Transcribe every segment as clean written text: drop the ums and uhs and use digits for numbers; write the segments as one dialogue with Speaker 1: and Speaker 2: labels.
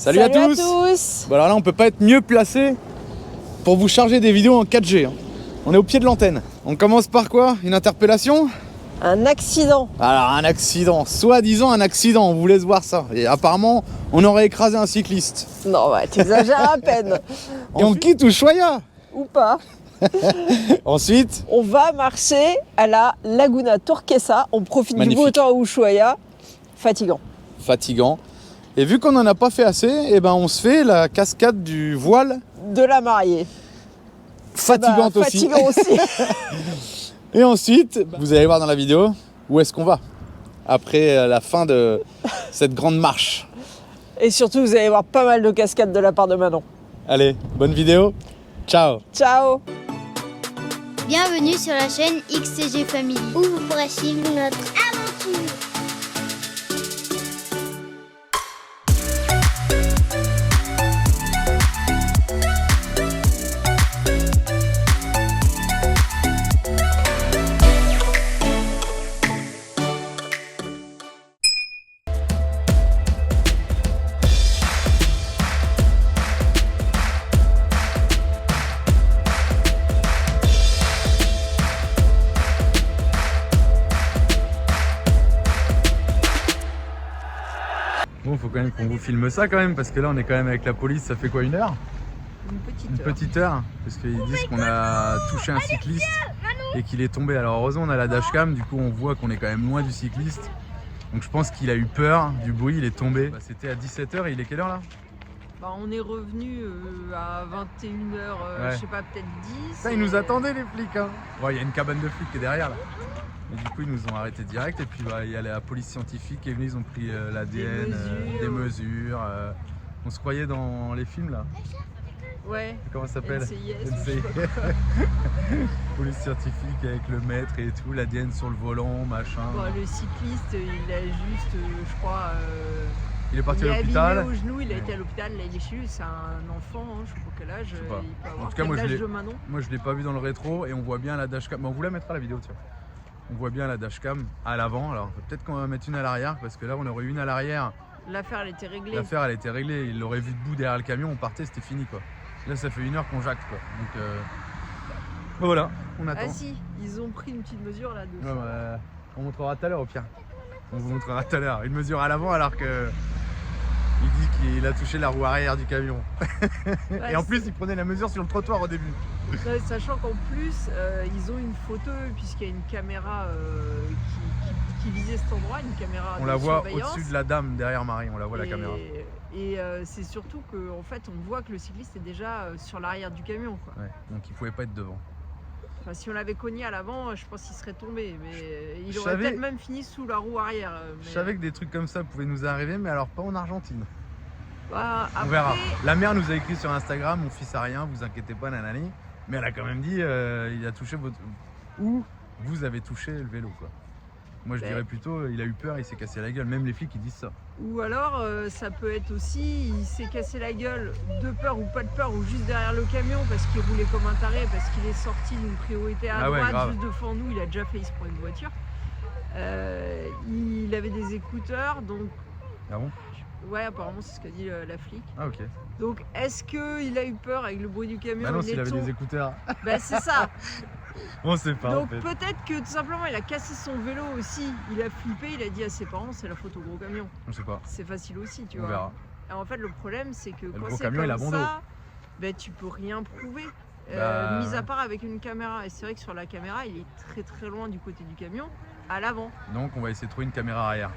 Speaker 1: Salut à tous. Bon alors là on peut pas être mieux placé pour vous charger des vidéos en 4G. On est au pied de l'antenne. On commence par quoi? Une interpellation?
Speaker 2: Un accident.
Speaker 1: Alors un accident, soi-disant un accident, on vous laisse voir ça. Et apparemment on aurait écrasé un cycliste.
Speaker 2: Non bah t'exagères à peine.
Speaker 1: Et on quitte Ushuaia.
Speaker 2: Ou pas.
Speaker 1: Ensuite,
Speaker 2: on va marcher à la Laguna Turquesa. On profite
Speaker 1: magnifique.
Speaker 2: Du beau temps à Ushuaia. Fatigant.
Speaker 1: Fatigant. Et vu qu'on n'en a pas fait assez, eh ben on se fait la cascade du voile.
Speaker 2: De la mariée.
Speaker 1: Fatigante aussi.
Speaker 2: Fatigant aussi.
Speaker 1: Et ensuite, vous allez voir dans la vidéo où est-ce qu'on va après la fin de cette grande marche.
Speaker 2: Et surtout, vous allez voir pas mal de cascades de la part de Manon.
Speaker 1: Allez, bonne vidéo. Ciao.
Speaker 2: Ciao.
Speaker 3: Bienvenue sur la chaîne XCG Family, où vous pourrez suivre notre aventure.
Speaker 1: Bon, faut quand même qu'on vous filme ça quand même, parce que là on est quand même avec la police, ça fait quoi, une heure? Une petite heure, parce qu'ils disent qu'on a touché un cycliste et qu'il est tombé. Alors heureusement on a la dashcam, du coup on voit qu'on est quand même loin du cycliste. Donc je pense qu'il a eu peur du bruit, il est tombé. Bah, c'était à 17h et il est quelle heure là?
Speaker 2: Bah, on est revenu à 21h,
Speaker 1: ouais.
Speaker 2: Je sais pas, peut-être 10.
Speaker 1: Ça, ils nous attendaient les flics hein. Bon, il y a une cabane de flics qui est derrière là. Et du coup ils nous ont arrêté direct et puis bah, il y a la police scientifique qui est venue, ils ont pris l'ADN, des mesures. On se croyait dans les films là.
Speaker 2: Ouais.
Speaker 1: Comment ça s'appelle?
Speaker 2: NCIS.
Speaker 1: Police scientifique avec le maître et tout, l'ADN sur le volant, machin.
Speaker 2: Bon, le cycliste, il a juste, je crois...
Speaker 1: il est parti
Speaker 2: il
Speaker 1: à
Speaker 2: est
Speaker 1: l'hôpital.
Speaker 2: abîmé au genou, il a été à l'hôpital, là il est chez lui, c'est un enfant, hein, je sais pas quel âge,
Speaker 1: Je sais pas.
Speaker 2: il peut avoir.
Speaker 1: En tout cas, moi
Speaker 2: Manon.
Speaker 1: je l'ai pas vu dans le rétro et on voit bien la dashcam. On vous la mettra la vidéo, tiens. On voit bien la dashcam à l'avant. Alors peut-être qu'on va mettre une à l'arrière parce que là on aurait eu une à l'arrière.
Speaker 2: L'affaire elle était réglée.
Speaker 1: L'affaire elle était réglée. Il l'aurait vu debout derrière le camion, on partait, c'était fini quoi. Là ça fait 1 heure qu'on jacte quoi. Donc voilà, on attend.
Speaker 2: Ah si, ils ont pris une petite mesure là dessus.
Speaker 1: Ouais, bah, on montrera tout à l'heure au pire. On vous montrera tout à l'heure. Une mesure à l'avant alors que il dit qu'il a touché la roue arrière du camion.
Speaker 2: Ouais,
Speaker 1: et en plus il prenait la mesure sur le trottoir au début.
Speaker 2: Ouais, sachant qu'en plus ils ont une photo puisqu'il y a une caméra qui visait cet endroit, une caméra
Speaker 1: on
Speaker 2: de
Speaker 1: la voit
Speaker 2: surveillance.
Speaker 1: au-dessus de la dame derrière Marie, on la voit la caméra.
Speaker 2: Et c'est surtout qu'en fait on voit que le cycliste est déjà sur l'arrière du camion quoi.
Speaker 1: Ouais, donc il pouvait pas être devant.
Speaker 2: Enfin, si on l'avait cogné à l'avant, je pense qu'il serait tombé, mais il
Speaker 1: Je
Speaker 2: aurait
Speaker 1: savais-
Speaker 2: peut-être même fini sous la roue arrière.
Speaker 1: Je savais que des trucs comme ça pouvaient nous arriver, mais alors pas en Argentine.
Speaker 2: Bah,
Speaker 1: On verra. La mère nous a écrit sur Instagram, mon fils a rien, vous inquiétez pas, nanani. Mais elle a quand même dit, il a touché votre... Ou vous avez touché le vélo, quoi. Moi je dirais plutôt, il a eu peur, il s'est cassé la gueule. Même les flics ils disent ça.
Speaker 2: Ou alors ça peut être aussi, il s'est cassé la gueule de peur ou pas de peur, ou juste derrière le camion parce qu'il roulait comme un taré, parce qu'il est sorti d'une priorité à droite,
Speaker 1: grave.
Speaker 2: juste devant nous, il a déjà failli se prendre une voiture. Il avait des écouteurs, donc...
Speaker 1: Ah bon?
Speaker 2: Ouais, apparemment c'est ce qu'a dit la flic.
Speaker 1: Ah ok.
Speaker 2: Donc est-ce qu'il a eu peur avec le bruit du camion?
Speaker 1: Bah non, s'il avait des écouteurs.
Speaker 2: Bah c'est ça.
Speaker 1: On sait pas.
Speaker 2: Donc
Speaker 1: en fait.
Speaker 2: peut-être que tout simplement il a cassé son vélo aussi, il a flippé, il a dit à ses parents c'est la faute au gros camion.
Speaker 1: On sait pas.
Speaker 2: C'est facile aussi, tu
Speaker 1: On
Speaker 2: vois.
Speaker 1: verra.
Speaker 2: Et en fait le problème c'est que
Speaker 1: Le
Speaker 2: quand
Speaker 1: gros
Speaker 2: c'est
Speaker 1: camion, il a
Speaker 2: comme
Speaker 1: bon dos.
Speaker 2: ça, ben, tu peux rien prouver.
Speaker 1: Bah,
Speaker 2: Mis à part avec une caméra. Et c'est vrai que sur la caméra il est très loin du côté du camion, à l'avant.
Speaker 1: Donc on va essayer de trouver une caméra arrière.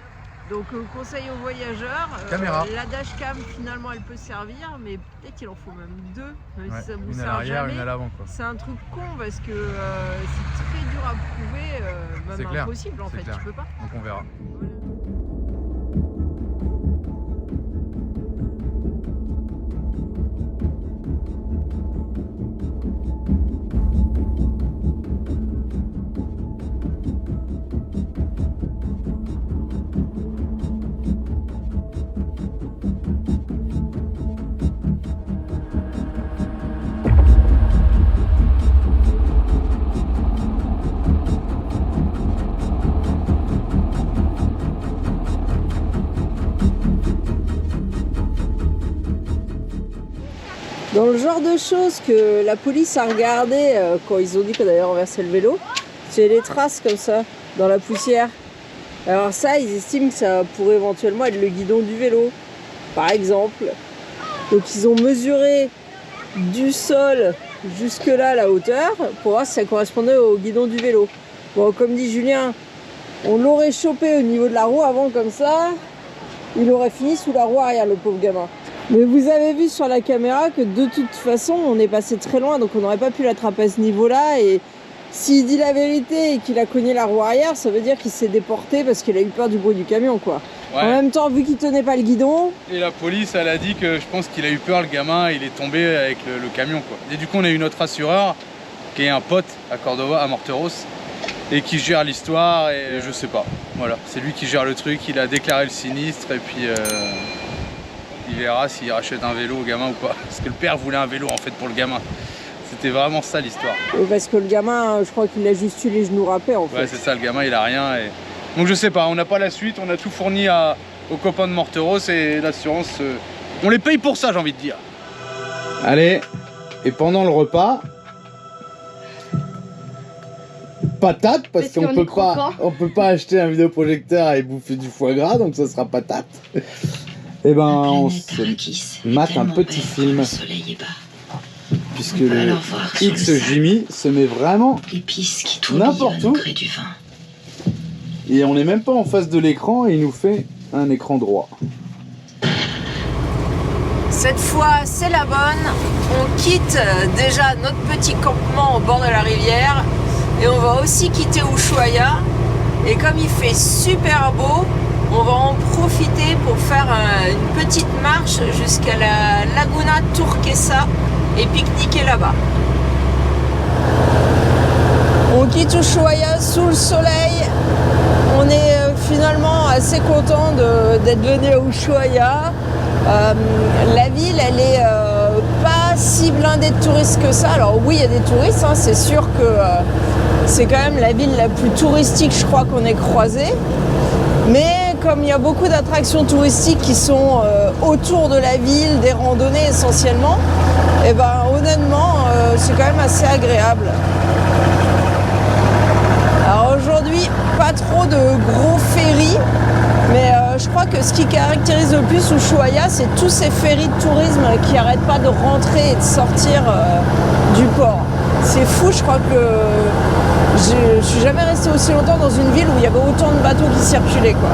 Speaker 2: Donc conseil aux voyageurs,
Speaker 1: Caméra.
Speaker 2: la dashcam finalement elle peut servir, mais peut-être il en faut même deux, même
Speaker 1: Ouais,
Speaker 2: si ça vous
Speaker 1: une à
Speaker 2: sert
Speaker 1: l'arrière,
Speaker 2: jamais.
Speaker 1: une à l'avant quoi.
Speaker 2: C'est un truc con parce que c'est très dur à prouver,
Speaker 1: C'est
Speaker 2: même
Speaker 1: clair,
Speaker 2: impossible en
Speaker 1: c'est
Speaker 2: fait,
Speaker 1: clair.
Speaker 2: tu peux pas.
Speaker 1: Donc on verra.
Speaker 2: Dans le genre de choses que la police a regardé quand ils ont dit qu'on avait renversé le vélo, c'est les traces comme ça, dans la poussière. Alors ça, ils estiment que ça pourrait éventuellement être le guidon du vélo, par exemple. Donc ils ont mesuré du sol jusque là la hauteur pour voir si ça correspondait au guidon du vélo. Bon, comme dit Julien, on l'aurait chopé au niveau de la roue avant, comme ça, il aurait fini sous la roue arrière, le pauvre gamin. Mais vous avez vu sur la caméra que de toute façon, on est passé très loin, donc on n'aurait pas pu l'attraper à ce niveau-là. Et s'il dit la vérité et qu'il a cogné la roue arrière, ça veut dire qu'il s'est déporté parce qu'il a eu peur du bruit du camion, quoi. Ouais. En même temps, vu qu'il tenait pas le guidon...
Speaker 1: Et la police, elle a dit que je pense qu'il a eu peur, le gamin, il est tombé avec le camion, quoi. Et du coup, on a eu notre assureur, qui est un pote à Cordova, à Morteros, et qui gère l'histoire, et je sais pas. Voilà, c'est lui qui gère le truc, il a déclaré le sinistre, et puis... il verra s'il rachète un vélo au gamin ou pas. Parce que le père voulait un vélo en fait pour le gamin. C'était vraiment ça l'histoire.
Speaker 2: Parce que le gamin, je crois qu'il a juste eu les genoux râpés en fait.
Speaker 1: Ouais, c'est ça, le gamin il a rien. Et... Donc je sais pas, on n'a pas la suite, on a tout fourni aux copains de Morteros et l'assurance, on les paye pour ça, j'ai envie de dire. Allez, et pendant le repas, patate, parce qu'on peut pas acheter un vidéoprojecteur et bouffer du foie gras, donc ça sera patate. Et ben on se mate un petit film, puisque le X Jimmy se met vraiment n'importe où, et on n'est même pas en face de l'écran et il nous fait un écran droit.
Speaker 2: Cette fois c'est la bonne, on quitte déjà notre petit campement au bord de la rivière et on va aussi quitter Ushuaia, et comme il fait super beau, on va en profiter pour faire une petite marche jusqu'à la Laguna Turquesa et pique-niquer là-bas. On quitte Ushuaia sous le soleil. On est finalement assez content d'être venu à Ushuaia. La ville, elle est pas si blindée de touristes que ça. Alors oui, il y a des touristes, hein, c'est sûr que c'est quand même la ville la plus touristique, je crois, qu'on ait croisée. Mais comme il y a beaucoup d'attractions touristiques qui sont autour de la ville, des randonnées essentiellement, et ben honnêtement c'est quand même assez agréable. Alors aujourd'hui, pas trop de gros ferries, mais je crois que ce qui caractérise le plus Ushuaia, c'est tous ces ferries de tourisme qui n'arrêtent pas de rentrer et de sortir du port. C'est fou, je crois que je suis jamais restée aussi longtemps dans une ville où il y avait autant de bateaux qui circulaient, quoi.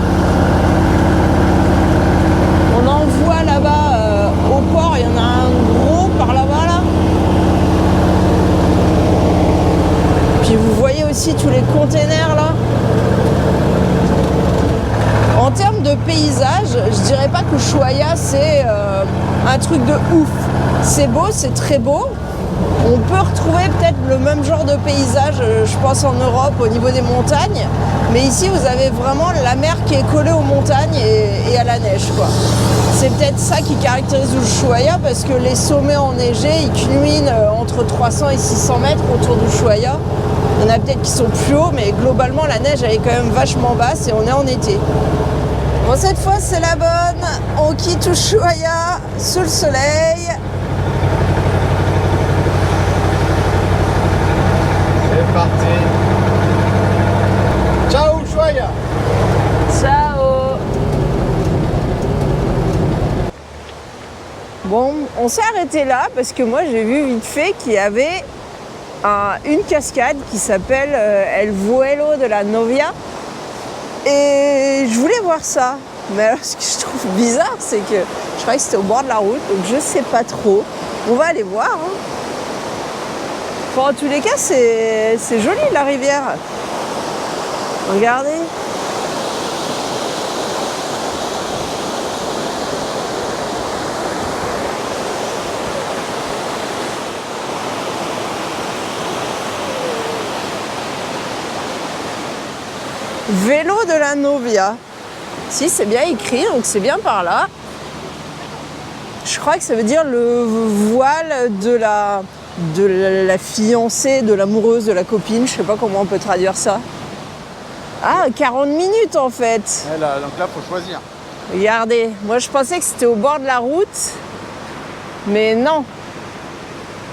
Speaker 2: On en voit là-bas au port, il y en a un gros par là-bas là. Puis vous voyez aussi tous les containers là. En termes de paysage, je dirais pas que Ushuaia c'est un truc de ouf. C'est beau, c'est très beau. On peut retrouver peut-être le même genre de paysage, je pense, en Europe au niveau des montagnes. Mais ici, vous avez vraiment la mer qui est collée aux montagnes et à la neige, quoi. C'est peut-être ça qui caractérise Ushuaia, parce que les sommets enneigés, ils culminent entre 300 et 600 mètres autour d'Ushuaia. Il y en a peut-être qui sont plus hauts, mais globalement, la neige, elle est quand même vachement basse et on est en été. Bon, cette fois, c'est la bonne. On quitte Ushuaia sous le soleil.
Speaker 1: C'est parti. Ciao Ushuaia.
Speaker 2: Ciao. Bon, on s'est arrêté là parce que moi j'ai vu vite fait qu'il y avait une cascade qui s'appelle El Vuelo de la Novia. Et je voulais voir ça. Mais alors ce que je trouve bizarre, c'est que je croyais que c'était au bord de la route, donc je sais pas trop. On va aller voir. Hein. Bon, en tous les cas, c'est joli la rivière. Regardez. Vélo de la Novia. Si, c'est bien écrit, donc c'est bien par là. Je crois que ça veut dire le voile de la fiancée, de l'amoureuse, de la copine. Je sais pas comment on peut traduire ça. Ah, 40 minutes en fait.
Speaker 1: Ouais, là, donc là, faut choisir.
Speaker 2: Regardez, moi je pensais que c'était au bord de la route. Mais non.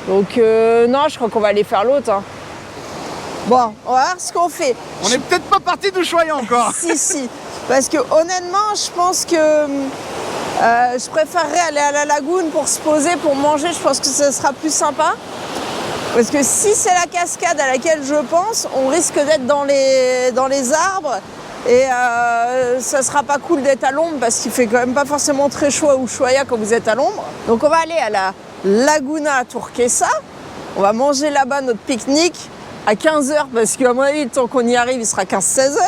Speaker 2: Donc non, je crois qu'on va aller faire l'autre. Hein. Bon, on va voir ce qu'on fait.
Speaker 1: On n'est peut-être pas parti d'Ushuaïa encore.
Speaker 2: Si. Parce que honnêtement, je pense que je préférerais aller à la lagune pour se poser, pour manger. Je pense que ça sera plus sympa. Parce que si c'est la cascade à laquelle je pense, on risque d'être dans les arbres. Et ça sera pas cool d'être à l'ombre parce qu'il fait quand même pas forcément très chaud à Ushuaïa quand vous êtes à l'ombre. Donc on va aller à la Laguna Turquesa. On va manger là-bas notre pique-nique à 15h parce qu'à mon avis, le temps qu'on y arrive, il sera 15-16h.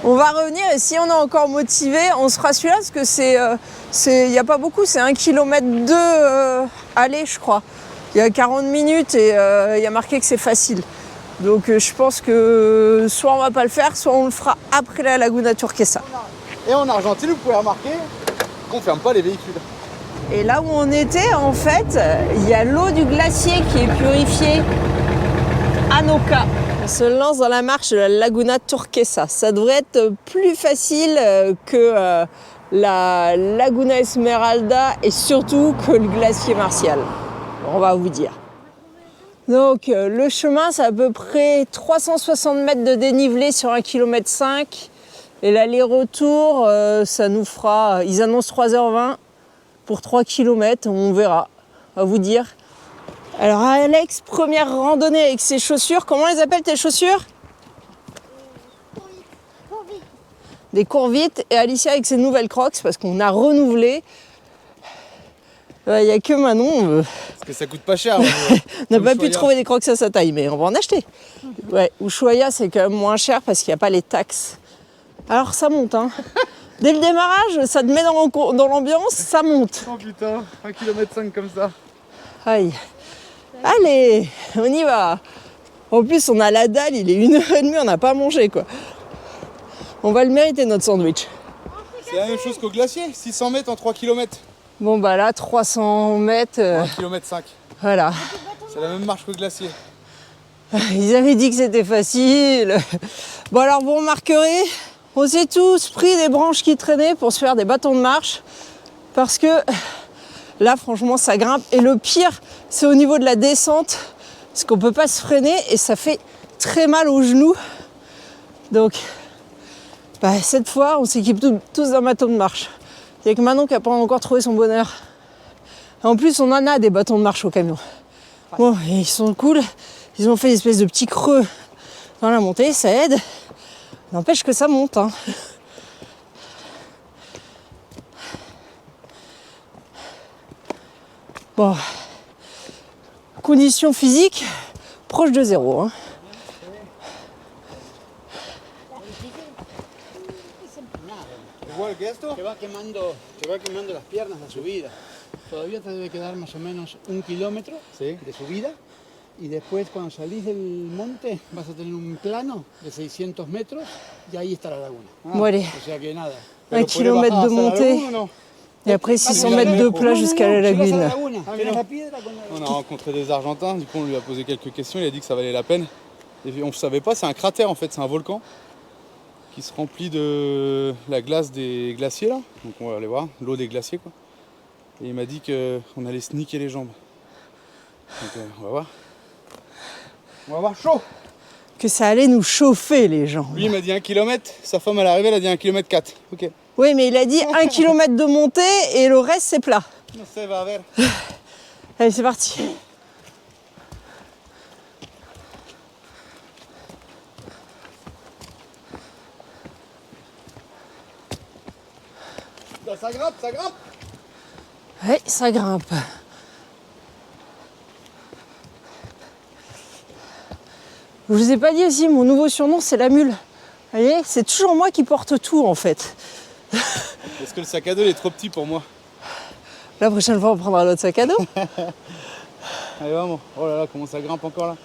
Speaker 2: On va revenir et si on est encore motivé, on se fera celui-là parce que il n'y a pas beaucoup, c'est 1 km 2 aller, je crois. Il y a 40 minutes et il y a marqué que c'est facile. Donc je pense que soit on va pas le faire, soit on le fera après la Laguna Turquesa.
Speaker 1: Et en Argentine, vous pouvez remarquer qu'on ne ferme pas les véhicules.
Speaker 2: Et là où on était, en fait, il y a l'eau du glacier qui est purifiée. Anoka. On se lance dans la marche de la Laguna Turquesa. Ça devrait être plus facile que la Laguna Esmeralda et surtout que le glacier Martial. On va vous dire. Donc le chemin, c'est à peu près 360 mètres de dénivelé sur 1,5 km. Et l'aller-retour, ça nous fera... Ils annoncent 3h20 pour 3 km. On verra, à vous dire. Alors Alex, première randonnée avec ses chaussures. Comment les appellent tes chaussures? Des Courvites. Et Alicia avec ses nouvelles Crocs parce qu'on a renouvelé. Il n'y a que Manon.
Speaker 1: Parce que ça coûte pas cher.
Speaker 2: On n'a pas pu trouver des Crocs à sa taille, mais on va en acheter. Ouais, Ushuaïa, c'est quand même moins cher parce qu'il n'y a pas les taxes. Alors ça monte, hein. Dès le démarrage, ça te met dans l'ambiance, ça monte.
Speaker 1: Oh putain, 1,5 km comme ça.
Speaker 2: Aïe. Allez, on y va. En plus, on a la dalle, il est 1h30, on n'a pas mangé, quoi. On va le mériter, notre sandwich.
Speaker 1: C'est la même chose qu'au glacier, 600 mètres en 3 km.
Speaker 2: Bon, bah là, 300 mètres.
Speaker 1: 1,5 km.
Speaker 2: Voilà.
Speaker 1: C'est la même marche qu'au glacier.
Speaker 2: Ils avaient dit que c'était facile. Bon, alors, vous remarquerez, on s'est tous pris des branches qui traînaient pour se faire des bâtons de marche. Parce que là, franchement, ça grimpe. Et le pire, c'est au niveau de la descente. Parce qu'on ne peut pas se freiner et ça fait très mal aux genoux. Donc, bah, cette fois, on s'équipe tous d'un bâton de marche. Il n'y a que Manon qui n'a pas encore trouvé son bonheur. Et en plus, on en a des bâtons de marche au camion. Bon, et ils sont cool. Ils ont fait une espèce de petit creux dans la montée, ça aide. N'empêche que ça monte. Hein. Bon, conditions physiques proches de zéro. Hein.
Speaker 4: Igual que esto, te va quemando las piernas la subida. Todavía te debe quedar más o menos 1 kilómetro de subida y después cuando salís del monte vas a tener un plano de 600 metros y ahí está la laguna. O sea que nada.
Speaker 2: 1 kilomètre de montée et après 600 mètres de plat jusqu'à la lagune.
Speaker 1: On a rencontré des Argentins, du coup on lui a posé quelques questions, il a dit que ça valait la peine. Et on ne savait pas, c'est un cratère en fait, c'est un volcan qui se remplit de la glace des glaciers là. Donc on va aller voir, l'eau des glaciers quoi. Et il m'a dit qu'on allait se niquer les jambes. Donc on va voir. On va voir chaud.
Speaker 2: Que ça allait nous chauffer les gens.
Speaker 1: Lui il m'a dit 1 km, sa femme à l'arrivée elle a dit 1 km 4. Ok.
Speaker 2: Oui mais il a dit 1 km de montée et le reste c'est plat.
Speaker 1: No sé, va a ver.
Speaker 2: Allez c'est parti.
Speaker 1: Ça grimpe, ça grimpe.
Speaker 2: Oui, ça grimpe. Je vous ai pas dit aussi, mon nouveau surnom c'est la mule. Vous voyez, c'est toujours moi qui porte tout en fait.
Speaker 1: Est-ce que le sac à dos il est trop petit pour moi?
Speaker 2: La prochaine fois on prendra l'autre sac à dos.
Speaker 1: Allez vamos. Oh là là, comment ça grimpe encore là.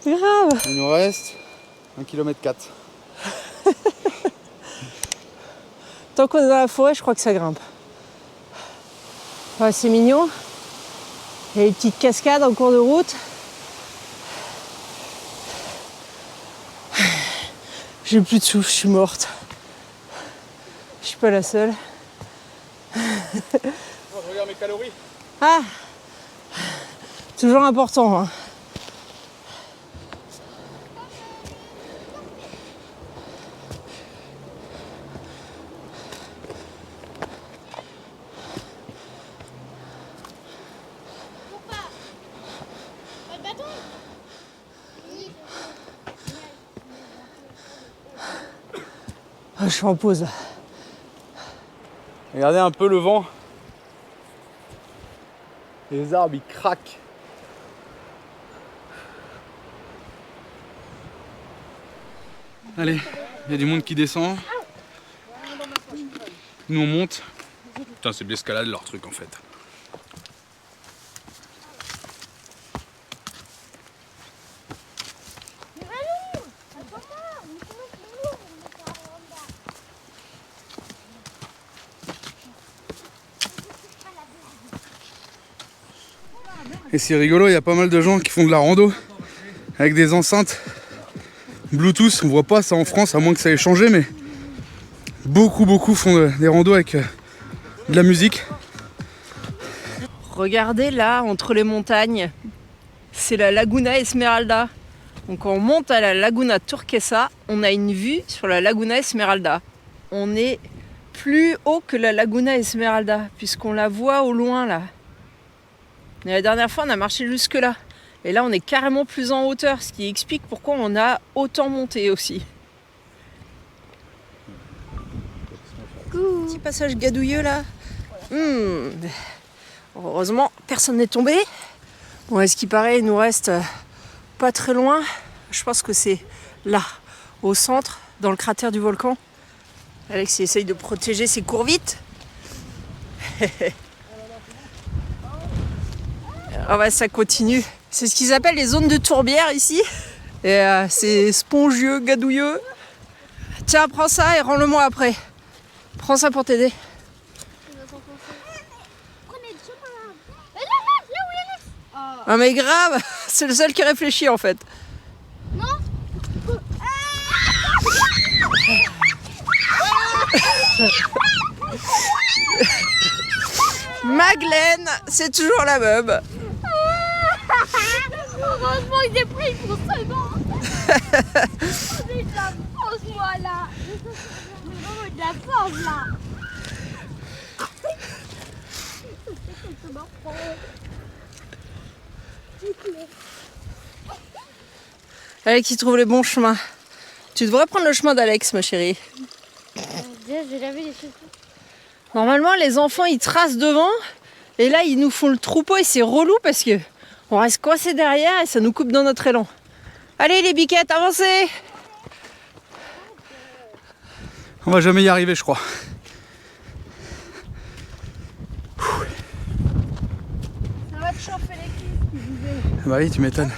Speaker 2: Grave.
Speaker 1: Il nous reste 1 km 4.
Speaker 2: Tant qu'on est dans la forêt, je crois que ça grimpe. Ouais, c'est mignon. Il y a des petites cascades en cours de route. J'ai plus de souffle, je suis morte. Je suis pas la seule.
Speaker 1: Je regarde mes calories.
Speaker 2: Ah, Toujours important. Hein. Ah, je suis en pause.
Speaker 1: Regardez un peu le vent. Les arbres ils craquent. Allez, il y a du monde qui descend. Nous on monte. Putain, c'est de l'escalade leur truc en fait. Et c'est rigolo, il y a pas mal de gens qui font de la rando avec des enceintes Bluetooth. On voit pas ça en France, à moins que ça ait changé, mais beaucoup font des randos avec de la musique.
Speaker 2: Regardez là, entre les montagnes, c'est la Laguna Esmeralda. Donc on monte à la Laguna Turquesa, on a une vue sur la Laguna Esmeralda. On est plus haut que la Laguna Esmeralda, puisqu'on la voit au loin là. Et la dernière fois, on a marché jusque là. Et là, on est carrément plus en hauteur, ce qui explique pourquoi on a autant monté aussi. Petit passage gadouilleux là. Heureusement, personne n'est tombé. Bon, à ce qui paraît, il nous reste pas très loin. Je pense que c'est là, au centre, dans le cratère du volcan. Alex il essaye de protéger ses courvites. Ah bah, ça continue. C'est ce qu'ils appellent les zones de tourbière ici. Et c'est spongieux, gadouilleux. Tiens, prends ça et rends-le-moi après. Prends ça pour t'aider. Ah mais grave, c'est le seul qui réfléchit en fait. Magdeleine, c'est toujours la meub.
Speaker 3: Heureusement que j'ai pris pour ce nom. J'ai de la force moi là. J'ai vraiment de la force là.
Speaker 2: Alex, il trouve les bons chemins. Tu devrais prendre le chemin d'Alex, ma chérie.
Speaker 3: J'ai lavé les cheveux.
Speaker 2: Normalement, les enfants, ils tracent devant. Et là, ils nous font le troupeau et c'est relou parce que on reste coincé derrière et ça nous coupe dans notre élan. Allez, les biquettes, avancez!
Speaker 1: On va jamais y arriver, je crois.
Speaker 3: Ça va te chauffer les cuisses, tu disais.
Speaker 1: Bah oui, tu m'étonnes.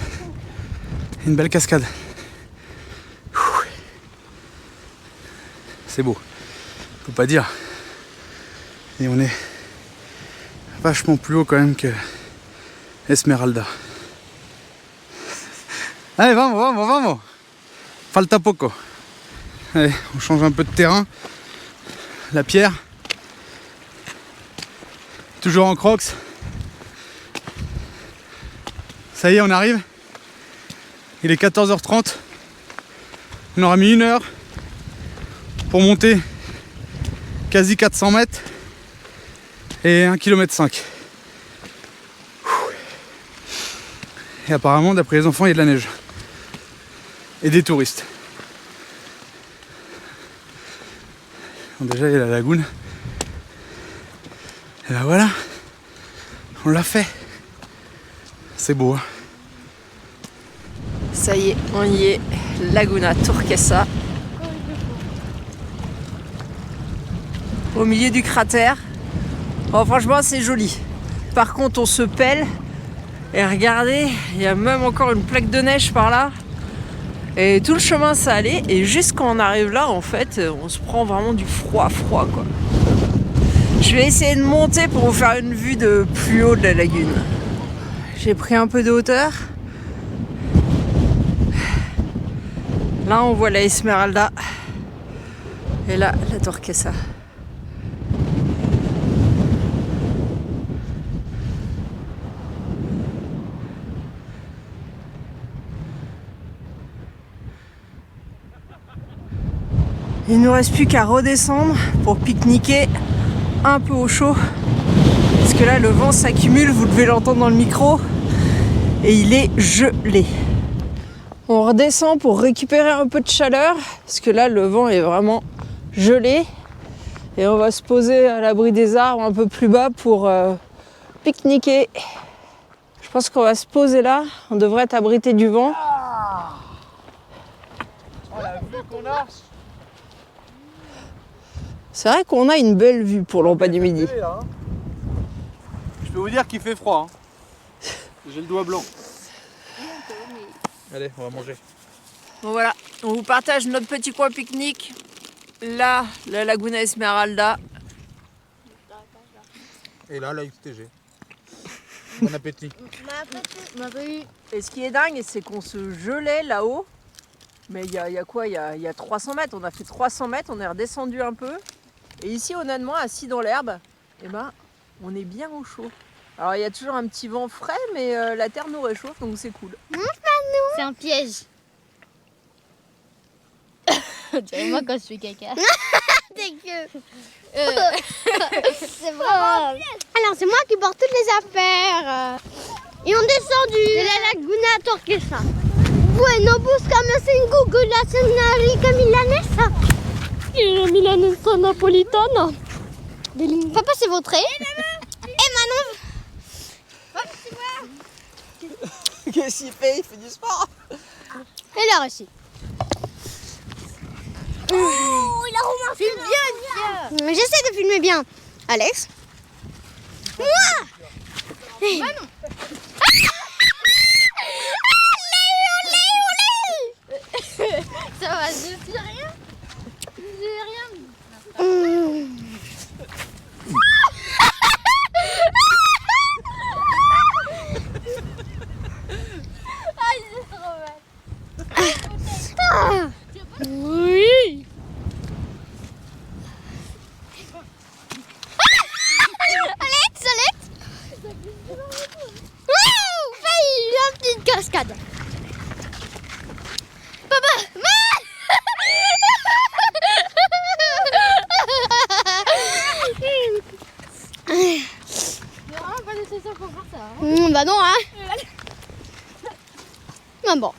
Speaker 1: Une belle cascade. C'est beau. Faut pas dire. Et on est vachement plus haut quand même que Esmeralda. Allez, vamos. Falta poco. Allez, on change un peu de terrain. La pierre. Toujours en crocs. Ça y est, on arrive. Il est 14h30. On aura mis 1 heure pour monter quasi 400 mètres et 1,5 km. Et apparemment, d'après les enfants, il y a de la neige. Et des touristes. Donc déjà, il y a la lagune. Et ben voilà, on l'a fait. C'est beau, hein.
Speaker 2: Ça y est, on y est. Laguna Turquesa. Au milieu du cratère. Oh, franchement, c'est joli. Par contre, on se pèle. Et regardez, il y a même encore une plaque de neige par là. Et tout le chemin, ça allait. Et juste quand on arrive là, en fait, on se prend vraiment du froid, quoi. Je vais essayer de monter pour vous faire une vue de plus haut de la lagune. J'ai pris un peu de hauteur. Là, on voit la Esmeralda. Et là, la Turquesa. Il ne nous reste plus qu'à redescendre pour pique-niquer un peu au chaud. Parce que là, le vent s'accumule, vous devez l'entendre dans le micro. Et il est gelé. On redescend pour récupérer un peu de chaleur. Parce que là, le vent est vraiment gelé. Et on va se poser à l'abri des arbres un peu plus bas pour pique-niquer. Je pense qu'on va se poser là. On devrait être abrité du vent.
Speaker 1: Oh la vue qu'on a!
Speaker 2: C'est vrai qu'on a une belle vue pour l'Empas du Midi.
Speaker 1: Je peux vous dire qu'il fait froid. Hein. J'ai le doigt blanc. Allez, on va manger.
Speaker 2: Bon voilà, on vous partage notre petit coin pique-nique. Là, la Laguna Esmeralda.
Speaker 1: Et là, la XTG. Bon appétit.
Speaker 2: Et ce qui est dingue, c'est qu'on se gelait là-haut. Mais il y a quoi, il y a 300 mètres. On a fait 300 mètres, on est redescendu un peu. Et ici, honnêtement, assis dans l'herbe, eh ben, on est bien au chaud. Alors, il y a toujours un petit vent frais, mais la terre nous réchauffe, donc c'est cool.
Speaker 3: C'est un piège. Dirais-moi quand je fais caca. Dégueu. C'est vraiment un piège. Alors, c'est moi qui porte toutes les affaires. Et on descend de la Laguna Turquesa. Bueno, buscamos en Google la señorita milanesa. Et la milanesa napolitana. Papa, c'est votre Et Manon.
Speaker 2: Qu'est-ce qu'il fait? Il fait du sport.
Speaker 3: Et là aussi. Oh, il a remarqué. Filme bien. J'essaie de filmer bien. Alex. Moi. Manon. Ça va, je dis rien. Je dis rien. Ah, c'est trop mal. Oui. Alex. Wouh, failli, une petite cascade. Papa. C'est vraiment pas nécessaire pour faire ça. Hein. Bah non, hein. Ah bon.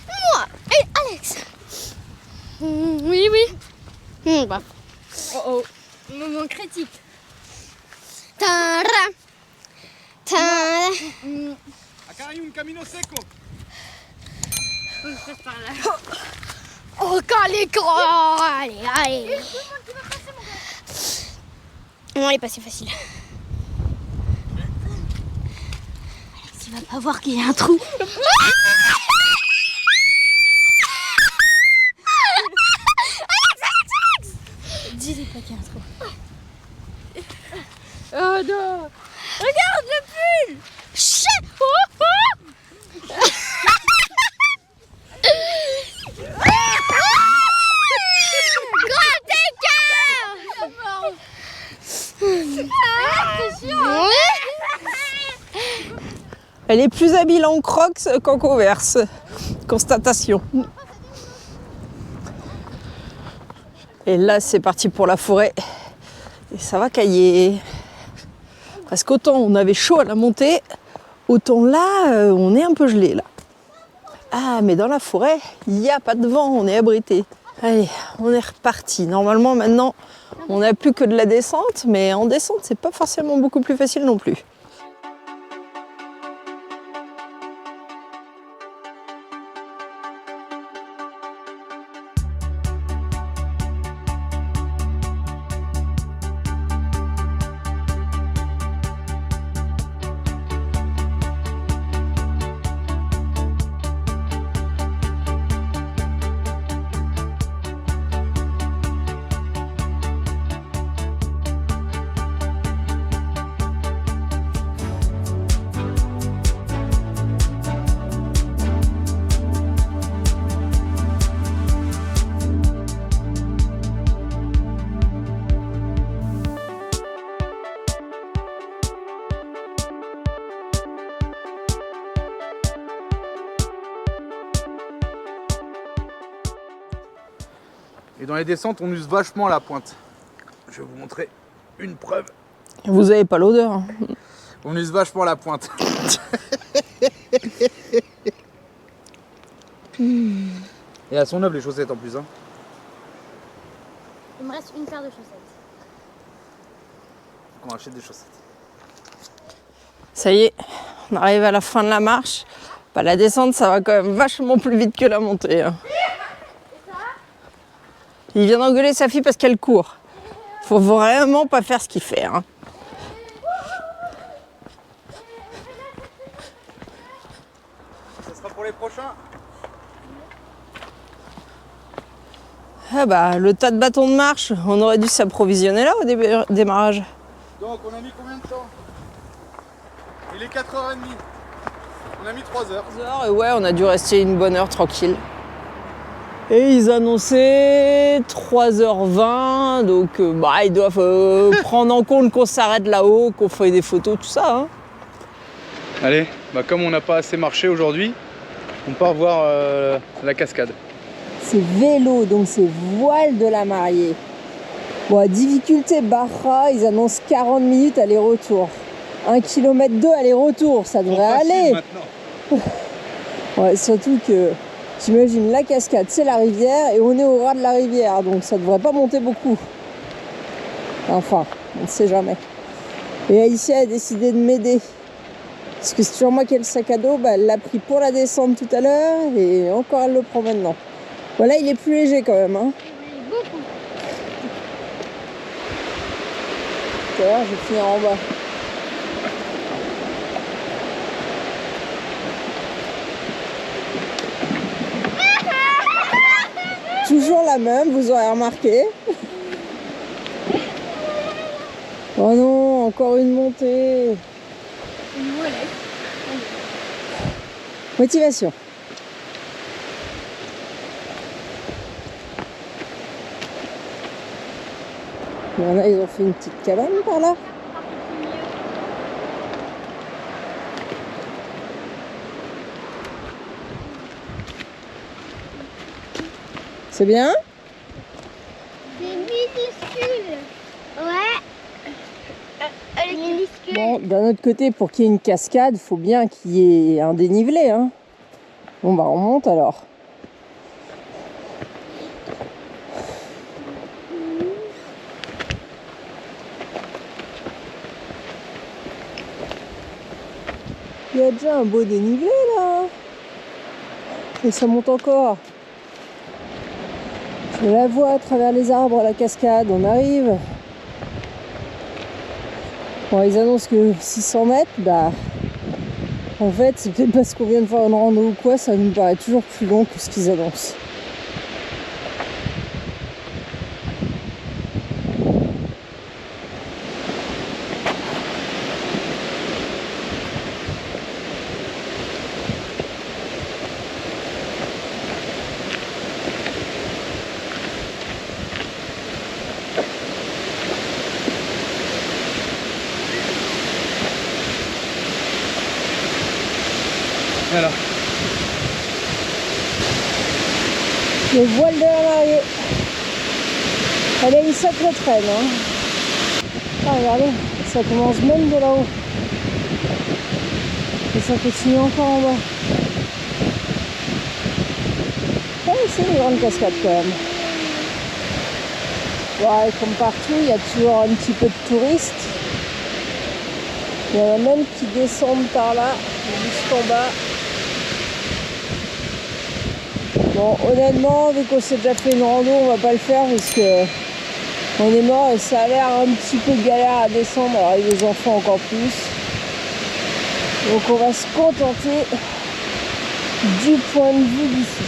Speaker 3: Moi et Alex. Oui. Bah. Oh. Moment critique. Tara.
Speaker 1: Acá hay un camino seco.
Speaker 3: Par là. Oh, calécro. Allez. Non, elle est pas si facile. Alex, il va pas voir qu'il y a un trou. Alex. Dis-lui pas qu'il y a un trou. Oh non. Regarde le pull. Chut.
Speaker 2: Elle est plus habile en crocs qu'en converse. Constatation. Et là, c'est parti pour la forêt. Et ça va cailler. Parce qu'autant on avait chaud à la montée, autant là, on est un peu gelé là. Ah, mais dans la forêt, il n'y a pas de vent, on est abrité. Allez, on est reparti. Normalement, maintenant, on n'a plus que de la descente, mais en descente, c'est pas forcément beaucoup plus facile non plus.
Speaker 1: Et dans les descentes, on use vachement la pointe. Je vais vous montrer une preuve.
Speaker 2: Vous avez pas l'odeur. Hein.
Speaker 1: On use vachement la pointe. Et elles sont neuves les chaussettes en plus. Hein.
Speaker 3: Il me reste une paire de chaussettes.
Speaker 1: On achète des chaussettes.
Speaker 2: Ça y est, on arrive à la fin de la marche. Bah, la descente, ça va quand même vachement plus vite que la montée. Hein. Il vient d'engueuler sa fille parce qu'elle court. Faut vraiment pas faire ce qu'il fait. Hein.
Speaker 1: Ça sera pour les prochains.
Speaker 2: Ah bah, le tas de bâtons de marche, on aurait dû s'approvisionner là au démarrage.
Speaker 1: Donc on a mis combien de temps? Il est 4h30. On a mis 3 heures.
Speaker 2: 3 heures, et ouais, on a dû rester une bonne heure tranquille. Et ils annonçaient 3h20, donc bah, ils doivent prendre en compte qu'on s'arrête là-haut, qu'on fait des photos, tout ça. Hein.
Speaker 1: Allez, bah comme on n'a pas assez marché aujourd'hui, on part voir la cascade.
Speaker 2: C'est vélo, donc c'est voile de la mariée. Bon, difficulté Barra, ils annoncent 40 minutes aller-retour. 1 km 2 aller-retour, ça devrait aller. Ouais, surtout que j'imagine la cascade, c'est la rivière et on est au ras de la rivière, donc ça devrait pas monter beaucoup. Enfin, on ne sait jamais. Et Alicia a décidé de m'aider. Parce que c'est toujours moi qui ai le sac à dos, bah, elle l'a pris pour la descente tout à l'heure et encore elle le prend maintenant. Voilà, il est plus léger quand même. Hein.
Speaker 3: Oui, beaucoup.
Speaker 2: Tout à l'heure, je vais finir en bas. Toujours la même, vous aurez remarqué. Oh non, encore une montée. Motivation. Il y en a, ils ont fait une petite cabane par là. C'est bien?
Speaker 3: C'est minuscule. Ouais. Elle est minuscule.
Speaker 2: Bon, d'un autre côté, pour qu'il y ait une cascade, il faut bien qu'il y ait un dénivelé. Hein. Bon, bah on monte alors. Il y a déjà un beau dénivelé là. Et ça monte encore. Je la vois à travers les arbres, la cascade, on arrive. Bon, ils annoncent que 600 mètres, bah en fait c'est peut-être parce qu'on vient de faire une rando ou quoi, ça nous paraît toujours plus long que ce qu'ils annoncent.
Speaker 1: Voilà.
Speaker 2: Le voile de la mariée. Elle a une sacrée traîne. Hein. Ah, regardez, ça commence même de là-haut. Et ça continue encore en bas. Ah, c'est une grande cascade quand même. Ouais, comme partout, il y a toujours un petit peu de touristes. Il y en a même qui descendent par là, jusqu'en bas. Bon, honnêtement, vu qu'on s'est déjà fait une rando, on va pas le faire parce que on est mort et ça a l'air un petit peu galère à descendre, alors avec les enfants encore plus. Donc on va se contenter du point de vue d'ici.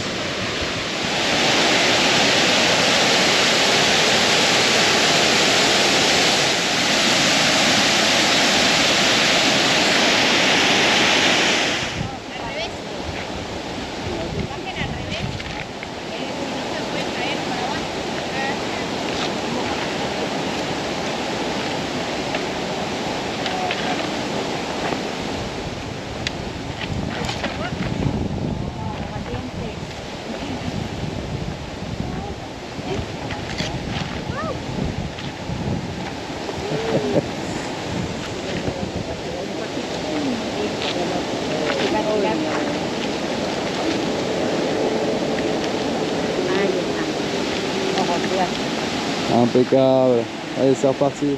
Speaker 1: Impeccable. Allez, c'est reparti.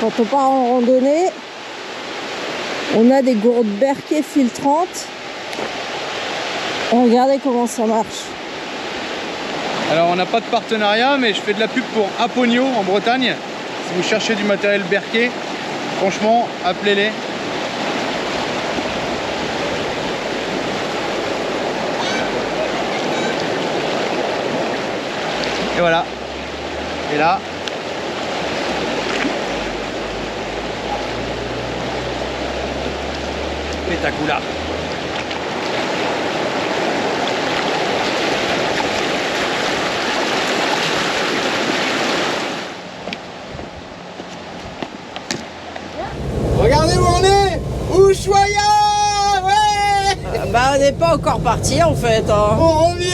Speaker 2: Quand on part en randonnée, on a des gourdes Berquet filtrantes. Et regardez comment ça marche.
Speaker 1: Alors on n'a pas de partenariat, mais je fais de la pub pour Aponio en Bretagne. Si vous cherchez du matériel Berquet, franchement, appelez-les. Et voilà. Et là. Pétacoula.
Speaker 4: Regardez où on est, Ushuaia, ouais.
Speaker 2: Bah on n'est pas encore parti en fait. Hein.
Speaker 4: On revient.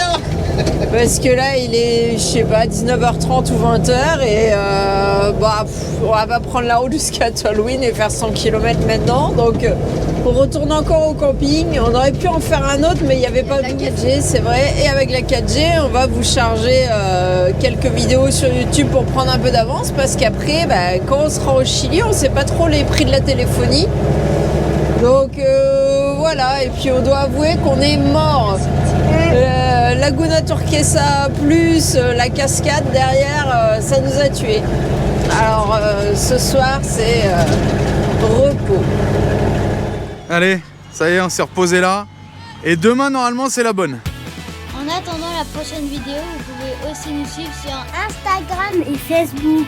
Speaker 2: Parce que là il est, je sais pas, 19h30 ou 20h et on va pas prendre la route jusqu'à Tolwyn et faire 100 km maintenant. Donc on retourne encore au camping. On aurait pu en faire un autre mais il n'y avait pas de 4G, c'est vrai. Et avec la 4G on va vous charger quelques vidéos sur YouTube pour prendre un peu d'avance. Parce qu'après quand on sera au Chili on sait pas trop les prix de la téléphonie. Donc voilà, et puis on doit avouer qu'on est mort. Laguna Turquesa plus la cascade derrière, ça nous a tués. Alors ce soir c'est repos.
Speaker 1: Allez, ça y est, on s'est reposé là. Et demain normalement c'est la bonne.
Speaker 3: En attendant la prochaine vidéo, vous pouvez aussi nous suivre sur Instagram et Facebook.